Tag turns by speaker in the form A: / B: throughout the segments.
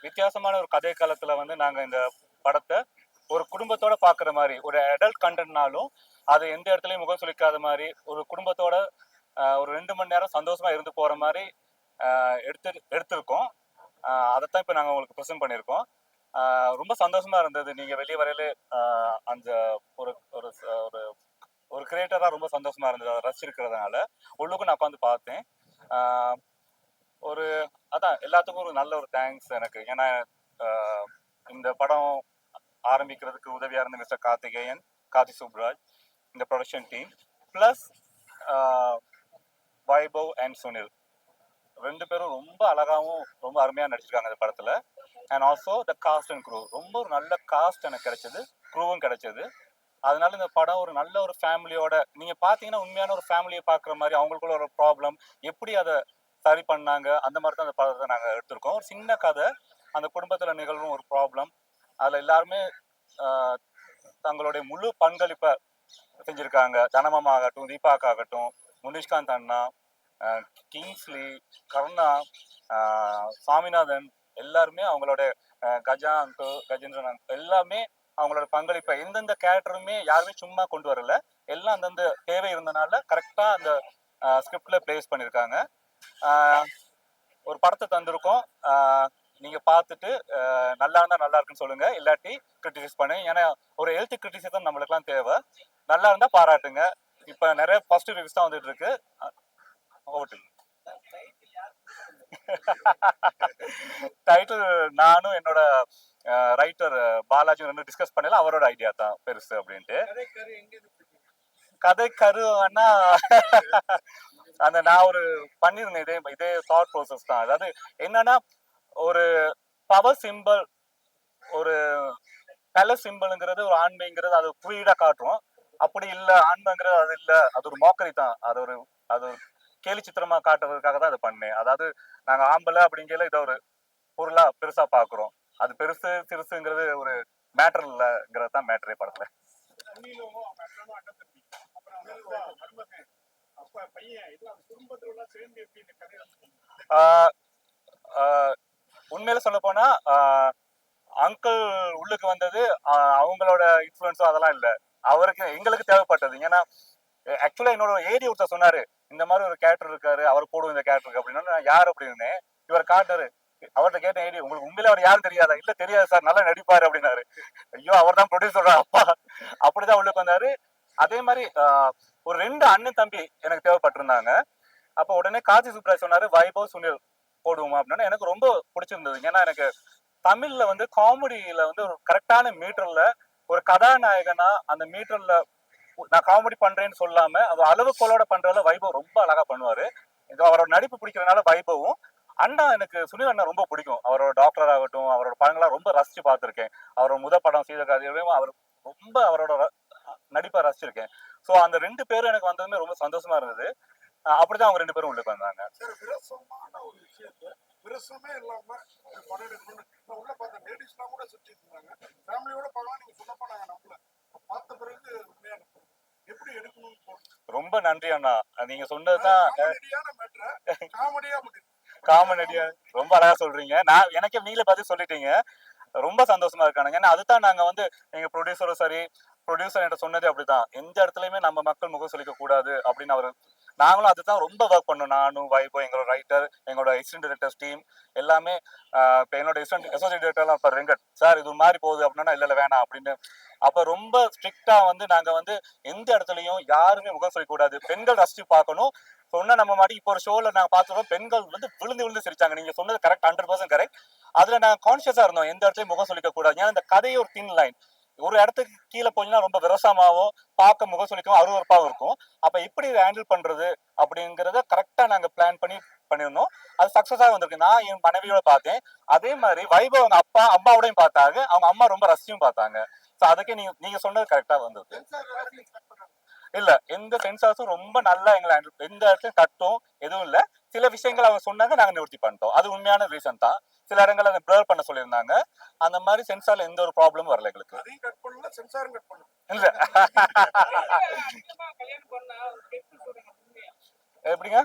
A: வித்தியாசமான ஒரு கதை காலத்துல வந்து நாங்க இந்த படத்தை ஒரு குடும்பத்தோட பாக்குற மாதிரி, ஒரு அடல்ட் கண்டென்ட்னாலும் அது எந்த இடத்துலயும் முகம் சுளிக்காத மாதிரி, ஒரு குடும்பத்தோட ஒரு 2 மணி நேரம் சந்தோஷமா இருந்து போற மாதிரி எடுத்திருக்கோம். அதைத்தான் இப்ப நாங்க உங்களுக்கு ப்ரெசென்ட் பண்ணியிருக்கோம். ரொம்ப சந்தோஷமா இருந்தது. நீங்க வெளியே வரையில அந்த ஒரு ஒரு ஒரு ஒரு கிரியேட்டரா ரொம்ப சந்தோஷமா இருந்தது. அதை ரசிச்சிருக்கிறதுனால உள்ளுக்கும் நான் உட்காந்து பார்த்தேன். ஒரு அதான் எல்லாத்துக்கும் ஒரு நல்ல ஒரு தேங்க்ஸ் எனக்கு. ஏன்னா இந்த படம் ஆரம்பிக்கிறதுக்கு உதவியா இருந்த மிஸ்டர் கார்த்திகேயன், கார்த்தி சுப்ராஜ், இந்த production team, plus Vaibhav and Sunil 2 பேரும் ரொம்ப அழகாவும் ரொம்ப அருமையா நடிச்சிருக்காங்க இந்த படத்துல. And also the cast and crew, ரொம்ப ஒரு நல்ல காஸ்ட் எனக்கு கிடைச்சது, க்ரூவும் கிடைச்சது. அதனால இந்த படம் ஒரு நல்ல ஒரு ஃபேமிலியோட நீங்க பாத்தீங்கன்னா உண்மையான ஒரு ஃபேமிலியை பாக்குற மாதிரி, அவங்களுக்குள்ள ஒரு ப்ராப்ளம் எப்படி அதை சரி பண்ணாங்க, அந்த மாதிரி தான் அந்த படத்தை நாங்க எடுத்திருக்கோம். ஒரு சின்ன கதை, அந்த குடும்பத்துல நிகழ்வும் ஒரு ப்ராப்ளம், அதுல எல்லாருமே தங்களுடைய முழு பங்களிப்பை செஞ்சிருக்காங்க. தனமாமா ஆகட்டும், தீபாக் ஆகட்டும், முனிஷ்காந்த் அண்ணா, கிங்ஸ்லி, கருணா, சாமிநாதன், எல்லாருமே அவங்களோட கஜா அங்கிள், கஜேந்திரன் அங்கிள், எல்லாமே அவங்களோட பங்களிப்பை எந்தெந்த கேரக்டருமே யாருமே சும்மா கொண்டு வரல. எல்லாம் அந்தந்த தேவை இருந்தனால கரெக்டா அந்த ஸ்கிரிப்ட்ல பிளேஸ் பண்ணியிருக்காங்க. ஒரு படத்தை தந்திருக்கோம். நீங்க பார்த்துட்டு நல்லா இருந்தா நல்லா இருக்குன்னு சொல்லுங்க, இல்லாட்டி கிரிட்டிசைஸ் பண்ணுங்க. ஏன்னா ஒரு ஹெல்த் கிரிட்டிசிசம் நம்மளுக்குலாம் தேவை. நல்லா இருந்தா பாராட்டுங்க. இப்ப நிறைய பாசிட்டிவ் ரிவ்யூஸ் தான் வந்துட்டு இருக்கு. ஓட்டு டைட்டில் நானும் என்னோட ரைட்டர் பாலாஜி வந்து டிஸ்கஸ் பண்ணல. அவரோட ஐடியா தான் பெருசு அப்படின்ட்டு. கதை கருன்னா அந்த நான் ஒரு பண்ணிருந்தேன் இதே தாட் ப்ராசஸ் தான். அதாவது என்னன்னா, ஒரு பவர் சிம்பிள், ஒரு கலர் சிம்பிள்ங்கிறது ஒரு ஆண்மைங்கிறது அது குறியீடா காட்டுறோம். அப்படி இல்ல, ஆண்மைங்கிறது அது இல்ல, அது ஒரு மோக்கரி தான். அது ஒரு கேலி சித்திரமா காட்டுறதுக்காக தான் அதை பண்ணேன். அதாவது நாங்க ஆம்பளை அப்படிங்கிற இதை ஒரு பொருளா பெருசா பாக்குறோம். அது பெருசு சிறுசுங்கிறது ஒரு மேட்டர் இல்லங்கிறது தான் மேட்டரே படத்துல. உண்மையில சொல்ல போனா அங்கிள் உள்ளுக்கு வந்தது அவங்களோட இன்ஃபுளுன்ஸோ அதெல்லாம் இல்ல, அவருக்கு எங்களுக்கு தேவைப்பட்டது. ஏன்னா ஆக்சுவலா என்னோட ஏடி ஒருத்தர் சொன்னாரு, இந்த மாதிரி ஒரு கேரக்டர் இருக்காரு, அவர் போடுவோம் இந்த கேரக்டருக்கு அப்படின்னா. யார் அப்படின்னு இவர் காட்டாரு. அவர்கிட்ட கேட்டேன், ஏடி உங்களுக்கு உண்மையில அவர் யாரும் தெரியாதா? இல்ல தெரியாது சார், நல்லா நடிப்பாரு அப்படின்னாரு. ஐயோ, அவர் தான் ப்ரொடியூசர் அப்பா. அப்படிதான் உள்ளுக்கு வந்தாரு. அதே மாதிரி ஒரு 2 அண்ணன் தம்பி எனக்கு தேவைப்பட்டிருந்தாங்க. அப்ப உடனே கார்த்தி சுப்ராஜ் சொன்னாரு, வைபவ் சுனில் போடுவோமா அப்படின்னா. எனக்கு ரொம்ப பிடிச்சிருந்தது. ஏன்னா எனக்கு தமிழ்ல வந்து காமெடியில வந்து ஒரு கரெக்டான மீட்டர்ல ஒரு கதாநாயகனா அந்த மீட்டர்ல நான் காமெடி பண்றேன்னு சொல்லாம அது அளவுகோலோட பண்றதுல வைபவ் ரொம்ப அழகா பண்ணுவாரு. அவரோட நடிப்பு பிடிக்கிறதுனால வைபவும் அண்ணா, எனக்கு சுனில் அண்ணா ரொம்ப பிடிக்கும். அவரோட டாக்டர் ஆகட்டும், அவரோட படங்கள்லாம் ரொம்ப ரசிச்சு பார்த்திருக்கேன். அவரோட படம் சீதகாதியும் அவர் ரொம்ப அவரோட நடிப்பை ரசிச்சிருக்கேன். ஸோ அந்த 2 பேரும் எனக்கு வந்ததுமே ரொம்ப சந்தோஷமா இருந்தது. அப்படிதான் அவங்க 2 பேரும் உள்ளே வந்தாங்க. விரசமே இல்லாம ஒரு படம் எடுக்கணும்னு உள்ள பார்த்த லேடிஸ்லாம் கூட சுற்றிட்டு இருந்தாங்க. ஃபேமிலியோட படம் நீங்க சொன்னப்ப நாங்க நம்பல, பார்த்த பிறகு உண்மையா எப்படி எடுக்கணும்னு. ரொம்ப நன்றி அண்ணா, நீங்க சொன்னதுதான் காமெடியா ரொம்ப அழகா சொல்றீங்க. நான் எனக்கே நீங்களே பார்த்து சொல்லிட்டீங்க. ரொம்ப சந்தோஷமா இருக்கானுங்க. ஏன்னா அதுதான் நாங்க வந்து எங்க ப்ரொடியூசரும் சரி, ப்ரொடியூசர் என்கிட்ட சொன்னதே அப்படிதான். எந்த இடத்துலயுமே நம்ம மக்கள் முகம் சொல்லிக்க கூடாது அப்படின்னு அவரு. நாங்களும் அதுதான் ரொம்ப ஒர்க் பண்ணோம். நானும் வைபோ, எங்களோட ரைட்டர், எங்களோட அசிஸ்டன்ட் டைரக்டர்ஸ் டீம் எல்லாமே. இப்போ என்னோட அசோசியேட் டைரக்டர்லாம் இப்போ ரெங்கட் சார் இது மாதிரி போகுது அப்படின்னா, இல்ல வேணாம் அப்படின்னு. அப்ப ரொம்ப ஸ்ட்ரிக்டா வந்து நாங்க வந்து எந்த இடத்துலயும் யாருமே முகம் சொல்லிக்க கூடாது, பெண்கள் ரசிச்சு பார்க்கணும் சொன்ன நம்ம மாதிரி. இப்போ ஒரு ஷோல நாங்க பார்த்துருவோம், பெண்கள் வந்து விழுந்து விழுந்து சிரிச்சாங்க. நீங்க சொன்னது கரெக்ட், 100% கரெக்ட். அதுல நாங்க கான்சியஸா இருந்தோம், எந்த இடத்துலயும் முகம் சொல்லிக்க கூடாது. ஏன்னா இந்த கதையை ஒரு தின் லைன், ஒரு இடத்துக்கு கீழே போனீங்கன்னா ரொம்ப விரசமாவும் பார்க்க முகம் சொல்லிக்கவும் அருவறுப்பாகவும் இருக்கும். அப்ப எப்படி ஹேண்டில் பண்றது அப்படிங்கறத கரெக்டா நாங்க பிளான் பண்ணிருந்தோம். அது சக்சஸா வந்திருக்கு. நான் என் மனைவியோட பார்த்தேன். அதே மாதிரி வைபவ் அவங்க அப்பா அம்மாவோடையும் பார்த்தாங்க. அவங்க அம்மா ரொம்ப ரசிச்சும் பார்த்தாங்க. அதுக்கே நீங்க சொன்னது கரெக்டா வந்தது. இல்ல, எந்த சென்சார்ஸும் ரொம்ப நல்லா எங்களை எந்த இடத்துலயும் கட்டும் எதுவும் இல்ல. சில விஷயங்கள் அவங்க சொன்னாங்க, நாங்க நிவர்த்தி பண்ணிட்டோம். அது உண்மையான ரீசன் தான். சில இடங்கள்ல அதை பிளர் பண்ண சொல்லியிருந்தாங்க. அந்த மாதிரி சென்சார்ல எந்த ஒரு ப்ராப்ளமும் வரல எங்களுக்கு. இல்ல எப்படிங்க?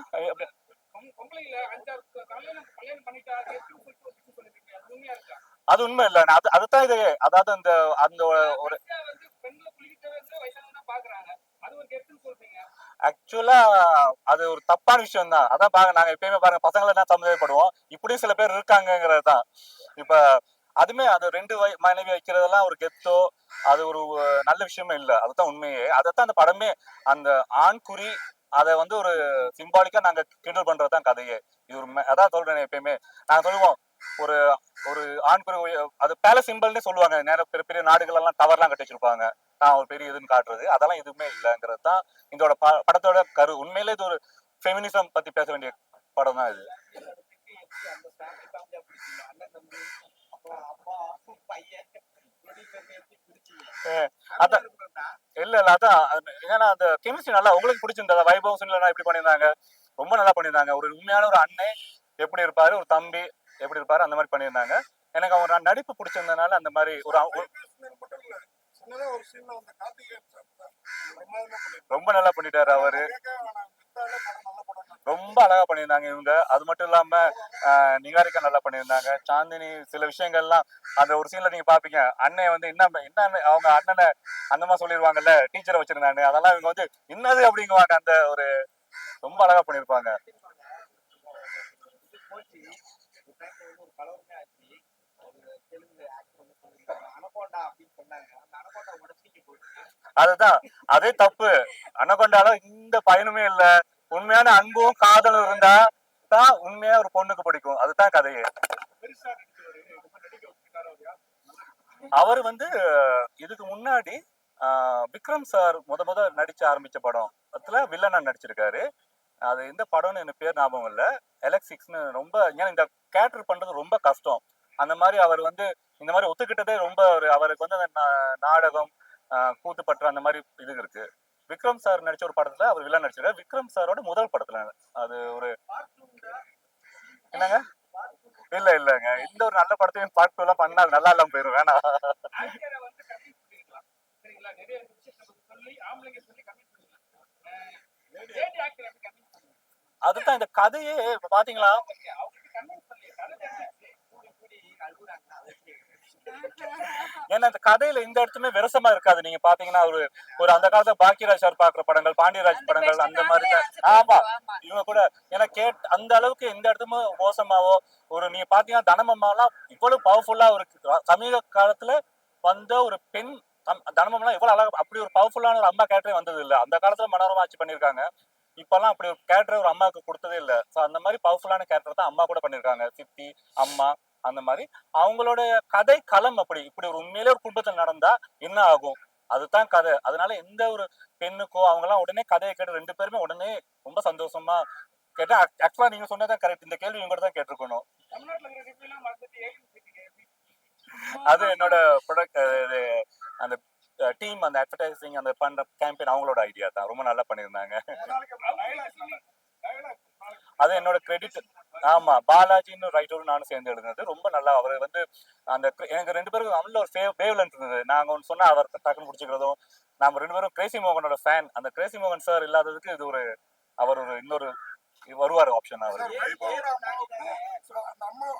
A: அது உண்மை இல்ல. அதுதான் இது. அதாவது அந்த அந்த ஒரு ஆக்சுவலா அது ஒரு தப்பான விஷயம் தான். அதான் பாருங்க, நாங்க எப்பயுமே பாருங்க பசங்களை தான் சந்தேகப்படுவோம். இப்படியும் சில பேர் இருக்காங்கிறது தான். இப்ப அதுமே அது 2 மனைவி வைக்கிறதெல்லாம் ஒரு கெத்தோ, அது ஒரு நல்ல விஷயமே இல்ல. அதுதான் உண்மையே. அதைத்தான் அந்த படமே, அந்த ஆண் குறி அதை வந்து ஒரு சிம்பாலிக்கா நாங்க கிண்டல் பண்றதுதான் கதையே. இது ஒரு அதான் சொல்றேன் எப்பயுமே. நாங்க சொல்லுவோம், ஒரு ஒரு ஆண் குறி அது பேலஸ் சிம்பிள்னு சொல்லுவாங்க. நேரம் பெரிய பெரிய நாடுகள் எல்லாம் டவர்லாம் கட்டி வச்சிருப்பாங்க. நான் ஒரு பெரிய இதுன்னு காட்டுறது அதெல்லாம் எதுவுமே இல்லைங்கிறது தான் இதோட படத்தோட கரு. உண்மையிலே இது ஒரு ஃபெமினிசம் பத்தி பேச வேண்டிய படம் தான் இது. அதான் இல்ல இல்ல அதான் ஏன்னா அந்த கெமிஸ்ட்ரி நல்லா உங்களுக்கு பிடிச்சிருந்தா வைபவம் சுனிலா எப்படி பண்ணியிருந்தாங்க, ரொம்ப நல்லா பண்ணியிருந்தாங்க. ஒரு உண்மையான ஒரு அண்ணன் எப்படி இருப்பாரு, ஒரு தம்பி எப்படி இருப்பாரு, அந்த மாதிரி பண்ணியிருந்தாங்க. எனக்கு அவங்க நடிப்பு பிடிச்சிருந்தனால அந்த மாதிரி ஒரு ரொம்ப நல்லா பண்ணிட்டாரு அவரு. ரொம்ப அழகா பண்ணியிருந்தாங்க இவங்க. அது மட்டும் இல்லாம நிகாரிகா நல்லா பண்ணியிருந்தாங்க. சாந்தினி சில விஷயங்கள்லாம் அந்த ஒரு சீன்ல நீங்க பாப்பீங்க, அண்ணன் வந்து என்ன என்ன அவங்க அண்ணனை அந்த மாதிரி சொல்லிடுவாங்கல்ல, டீச்சரை வச்சிருந்தாங்க, அதெல்லாம் இவங்க வந்து என்னது அப்படிங்குவாங்க. அந்த ஒரு ரொம்ப அழகா பண்ணியிருப்பாங்க. அதுதான் அதே தப்பு. அனகொண்டால இந்த பயனுமே இல்ல. உண்மையான அன்பும் காதலும் இருந்தா தான் உண்மையா ஒரு பொண்ணுக்கு பிடிக்கும். அதுதான் கதையே. அவர் வந்து இதுக்கு முன்னாடி விக்ரம் சார் முத நடிச்சு ஆரம்பிச்ச படம் அதுல வில்லனா நடிச்சிருக்காரு. அது எந்த படம்னு எனக்கு பேர் ஞாபகம் இல்ல. எலக்சிக்ஸ்னு ரொம்ப ஏன்னா இந்த கேரக்டர் பண்றது ரொம்ப கஷ்டம். அந்த மாதிரி அவர் வந்து இந்த மாதிரி ஒத்துக்கிட்டதே ரொம்ப ஒரு அவருக்கு வந்து அந்த நாடகம் கூத்துப்பற்று அந்த மாதிரி இது இருக்கு. விக்ரம் சார் நடிச்ச ஒரு படத்துல அவர் வில்லன் நடிச்சிருக்காரு. விக்ரம் சாரோட முதல் படத்துல அது ஒரு என்னங்க இல்ல இல்லங்க, இந்த ஒரு நல்ல படத்தையும் பார்ட் 2 எல்லாம் பண்ணா நல்லா இல்லாம போயிரும், வேணாம். அதுதான் இந்த கதையே பாத்தீங்களா, ஏன்னா இந்த கதையில இந்த இடத்துமே விரசமா இருக்காது. நீங்க பாத்தீங்கன்னா ஒரு ஒரு அந்த காலத்துல பாக்கியராஜ் சார் பாக்குற படங்கள், பாண்டியராஜ் படங்கள் அந்த மாதிரி தான். ஆமா, இவங்க கூட ஏன்னா அந்த அளவுக்கு எந்த இடத்துமே மோசமாவோ ஒரு நீங்க பாத்தீங்கன்னா தனமம்மாலாம் இவ்வளவு பவர்ஃபுல்லா ஒரு சமீப காலத்துல வந்த ஒரு பெண் தனமம்லாம் இவ்வளவு அழகா அப்படி ஒரு பவர்ஃபுல்லான ஒரு அம்மா கேரக்டரே வந்தது இல்ல. அந்த காலத்துல மனோரமா ஆட்சி பண்ணிருக்காங்க. இப்பெல்லாம் அப்படி ஒரு கேரக்டர் ஒரு அம்மாவுக்கு கொடுத்ததே இல்ல. சோ அந்த மாதிரி பவர்ஃபுல்லான கேரக்டர் தான் அம்மா கூட பண்ணிருக்காங்க. சித்தி, அம்மா அந்த மாதிரி அவங்களோட கதை களம் அப்படி இப்படி ஒரு உண்மையிலே ஒரு குடும்பத்தில் நடந்தா என்ன ஆகும், அதுதான் கதை. அதனால எந்த ஒரு பெண்ணுக்கோ அவங்க எல்லாம் உடனே கதையை கேட்டு 2 பேருமே உடனே ரொம்ப சந்தோஷமா கேட்டா. ஆக்சுவலா நீங்க சொன்னதான் கரெக்ட். இந்த கேள்வி இவங்க தான் கேட்டிருக்கணும். அது என்னோட ப்ரொடக்ட் அந்த டீம் அந்த அட்வர்டைசிங் அந்த பண்ற கேம்பெயின் அவங்களோட ஐடியா தான். ரொம்ப நல்லா பண்ணியிருந்தாங்க. அது என்னோட கிரெடிட். ஆமா, பாலாஜின்னு ரைட்டரும் நானும் சேர்ந்து எழுதுனது. ரொம்ப நல்லா அவர் வந்து அந்த எங்க 2 பேரும் நல்ல ஒரு வேவ் லென்த் இருந்தது. நாங்க ஒன்று சொன்னா அவர் டக்குன்னு பிடிச்சிக்கிறதும். நாம 2 பேரும் கிரேசி மோகனோட ஃபேன். அந்த கிரேசி மோகன் சார் இல்லாததுக்கு இது ஒரு அவர் ஒரு இன்னொரு வருவார் ஆப்ஷன் அவர்.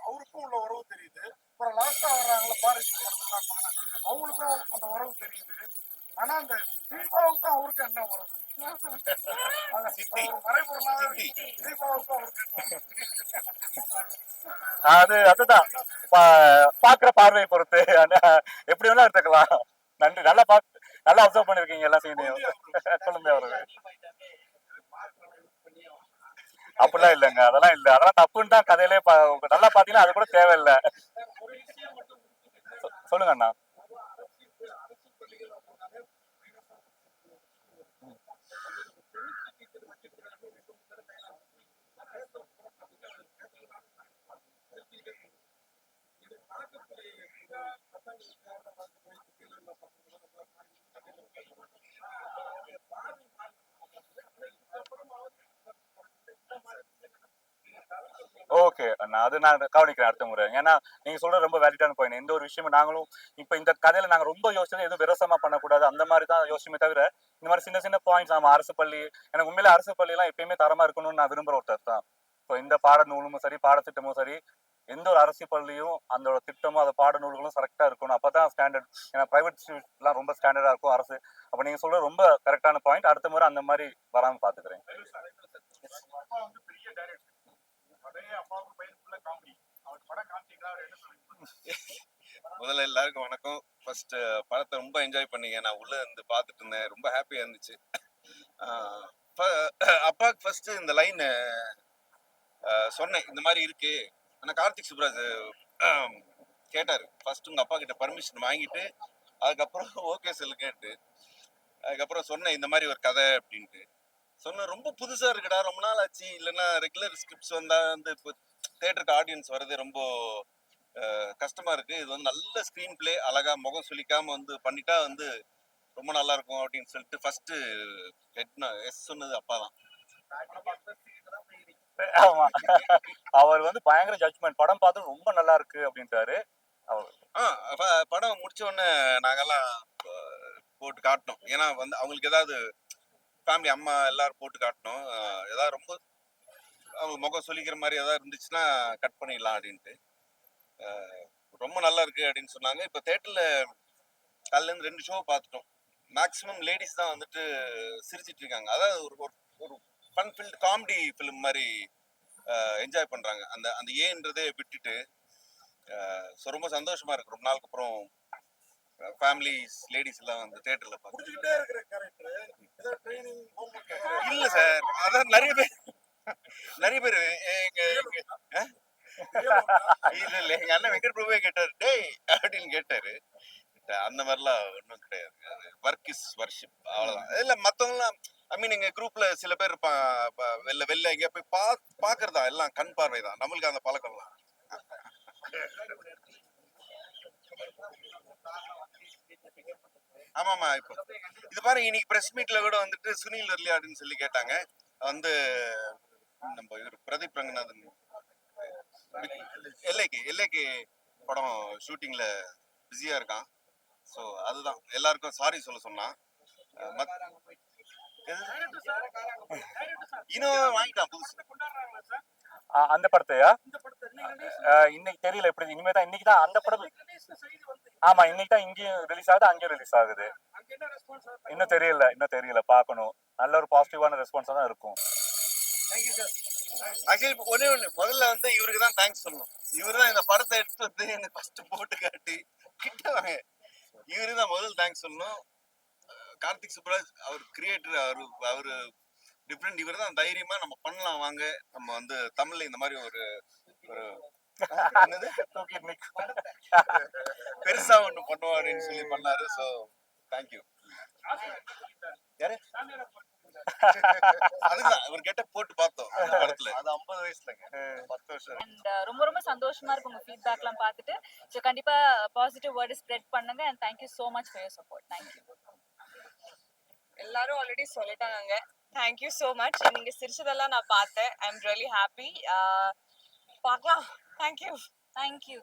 A: அவருக்கும் உள்ள உறவு தெரியுது. அப்புறம் லாஸ்டா வர்றாங்கல்ல பாரிஸ் அவங்களுக்கும் அந்த உறவு தெரியுது. ஆனா அந்த தீபாவுக்கும் அவருக்கு என்ன உறவு? அது அதுதான் பாக்குற பார்வையை பொறுத்து எப்படி வேணா எடுத்துக்கலாம். நன்றி. நல்லா அப்சர்வ் பண்ணிருக்கீங்க எல்லா சீனையும். குழந்தை அவர்கள் அப்படிலாம் இல்லைங்க, அதெல்லாம் இல்ல. அதெல்லாம் தப்புன்னு தான் கதையிலே நல்லா பாத்தீங்கன்னா அது கூட தேவையில்லை. சொல்லுங்க அண்ணா. ஓகே, நான் கவனிக்கிறேன் அடுத்த முறை. ஏன்னா நீங்க சொல்றது ரொம்ப வேலிடான பாயிண்ட். எந்த ஒரு விஷயமும் நாங்களும் இப்ப இந்த கதையில நாங்க ரொம்ப யோசிச்சது எதுவும் விரசமா பண்ணக்கூடாது அந்த மாதிரி தான் யோசிச்சுமே தவிர, இந்த மாதிரி சின்ன சின்ன பாயிண்ட்ஸ். ஆமா, அரசு பள்ளி எனக்கு உண்மையிலே அரசு பள்ளி எல்லாம் எப்பயுமே தரமா இருக்கணும்னு நான் விரும்புற ஒருத்தர் தான். இப்போ இந்த பாட நூலும் சரி பாடத்திட்டமும் சரி எந்த ஒரு அரசு பள்ளியும் அதோட திட்டமும் அதை பாடநூல்களும் கரெக்டா இருக்கணும். அப்பதான் ஸ்டாண்டர்ட். ஏன்னா பிரைவேட் எல்லாம் ரொம்ப ஸ்டாண்டர்டா இருக்கும் அரசு. அப்ப நீங்க சொல்றது ரொம்ப கரெக்டான பாயிண்ட். அடுத்த முறை அந்த மாதிரி வராம பாத்துக்கிறேன்.
B: முதல்ல எல்லாருக்கும் வணக்கம். ஃபர்ஸ்ட் படத்தை ரொம்ப என்ஜாய் பண்ணீங்க. நான் உள்ள இருந்து பார்த்துட்டு இருந்தேன். ரொம்ப ஹாப்பியா இருந்துச்சு. அப்பாவுக்கு ஃபர்ஸ்ட் இந்த லைன் சொன்னேன், இந்த மாதிரி இருக்கு. ஆனா கார்த்திக் சுப்ராஜ் கேட்டாரு. ஃபர்ஸ்ட் உங்க அப்பா கிட்ட பர்மிஷன் வாங்கிட்டு அதுக்கப்புறம் ஓகே சொல்லுங்கன்ட்டு. அதுக்கப்புறம் சொன்னேன் இந்த மாதிரி ஒரு கதை அப்படின்ட்டு. சொன்ன ரொம்ப புதுசா இருக்குடா, ரொம்ப நாள் ஆச்சு. இல்லைன்னா ரெகுலர் ஸ்கிரிப்ட்ஸ் வந்தா வந்து இப்போ தேட்டருக்கு ஆடியன்ஸ் வர்றது ரொம்ப கஷ்டமா இருக்கு. இது வந்து நல்ல ஸ்கிரீன் பிளே, அழகா முகம் சுளிக்காம வந்து பண்ணிட்டா வந்து ரொம்ப நல்லா இருக்கும் அப்படின்னு சொல்லிட்டு ஃபர்ஸ்ட் எஸ் சொன்னது அப்பா தான்.
A: ஆமா. அவர் வந்து பயங்கர ஜட்ஜ்மெண்ட். படம் பார்த்து ரொம்ப நல்லா இருக்கு அப்படின்ட்டாரு.
B: படம் முடிச்ச உடனே நாங்கெல்லாம் போட்டு காட்டினோம். ஏன்னா வந்து அவங்களுக்கு ஏதாவது ஃபேமிலி அம்மா எல்லாரும் போட்டு காட்டணும். ஏதாவது ரொம்ப அவங்க முகம் சொல்லிக்கிற மாதிரி ஏதாவது இருந்துச்சுன்னா கட் பண்ணிடலாம் அப்படின்ட்டு. ரொம்ப நல்லா இருக்கு அப்படின்னு சொன்னாங்க. இப்போ தேட்டர்ல காலையில இருந்து 2 ஷோ பார்த்துட்டோம். மேக்ஸிமம் லேடிஸ் தான் வந்துட்டு சிரிச்சிட்டு இருக்காங்க. அதாவது ஒரு ஒரு ஃபன் ஃபில்ட் காமெடி ஃபிலிம் மாதிரி என்ஜாய் பண்றாங்க. அந்த அந்த ஏன்றதே விட்டுட்டு ரொம்ப சந்தோஷமா இருக்கு. ரொம்ப நாளுக்கு அப்புறம் ஃபேமிலிஸ் லேடிஸ் எல்லாம் வந்து தேட்டர்ல இல்ல சார், அதான் நிறைய பேர் இல்ல இல்ல எங்க அண்ணன் வெங்கட் பிரபுவே கேட்டாரு, டேய் அப்படின்னு கேட்டாரு. அந்த மாதிரிலாம் ஒன்றும் கிடையாது. ஒர்க் இஸ் வர்ஷிப், அவ்வளவுதான். இல்ல மத்தவங்கலாம் ஐ மீன் எங்க குரூப்ல சில பேர் வெளில எங்கேயா போய் பாக்குறதா, எல்லாம் கண் பார்வை தான். நம்மளுக்கு அந்த பழக்கம்லாம். ஆமாமா. இப்போ இது பாருங்க, இன்னைக்கு பிரஸ் மீட்ல கூட வந்துட்டு சுனில் வரலையா அப்படின்னு சொல்லி கேட்டாங்க. வந்து நம்ம இவர் பிரதீப் ரங்கநாதன் எல்லைக்கு படம் ஷூட்டிங்ல பிஸியா இருக்கான். ஸோ அதுதான் எல்லாருக்கும் சாரி சொல்ல சொன்னான். இன்னும் வாங்கிட்டான் புதுசு.
A: அந்த படத்தையா? இன்னைக்கு தெரியல எப்படி. இனிமே தான் இன்னைக்கு தான் அந்த படம். ஆமா, இன்னைக்கு தான் இங்கேயும் ரிலீஸ் ஆகுது, அங்கேயும் ரிலீஸ் ஆகுது. இன்னும் தெரியல பார்க்கணும். நல்ல ஒரு பாசிட்டிவான ரெஸ்பான்ஸா தான் இருக்கும்.
B: ஆக்சுவலி ஒண்ணு முதல்ல வந்து இவருக்கு தான் தேங்க்ஸ் சொல்லணும். இவரு தான் இந்த படத்தை எடுத்து வந்து எனக்கு ஃபர்ஸ்ட் போட்டு காட்டி கிட்ட வாங்க, இவரு தான் முதல் தேங்க்ஸ் சொல்லணும். கார்த்திக் சுப்ராஜ் அவர் கிரியேட்டர், அவரு டிஃப்ரெண்ட். இவர் தான் தைரியமா நம்ம பண்ணலாம் வாங்க, நம்ம வந்து தமிழ்ல இந்த மாதிரி ஒரு பெருசா ஒண்ணு பண்ணுவோம் அப்படின்னு சொல்லி பண்ணாரு. So thank you. யாரு அதுதான் அவர் கெட்ட போட்டு பார்த்தோம் அந்த படத்துல. அது 50 வயசுலங்க, 10 வருஷம்.
C: அண்ட் ரொம்ப ரொம்ப சந்தோஷமா இருக்கு உங்க ஃபீட்பேக்லாம் பார்த்துட்டு. ஸோ கண்டிப்பா பாசிட்டிவ் வேர்டு ஸ்ப்ரெட் பண்ணுங்க. And thank you so much for your support. Thank you.
D: எல்லாரும் ஆல்ரெடி சொல்லிட்டாங்க. Thank you so much. நீங்க சிரிச்சதெல்லாம் நான் பார்த்தேன். I am really happy. பார்க்கலாம். தேங்க்யூ.
C: தேங்க்யூ.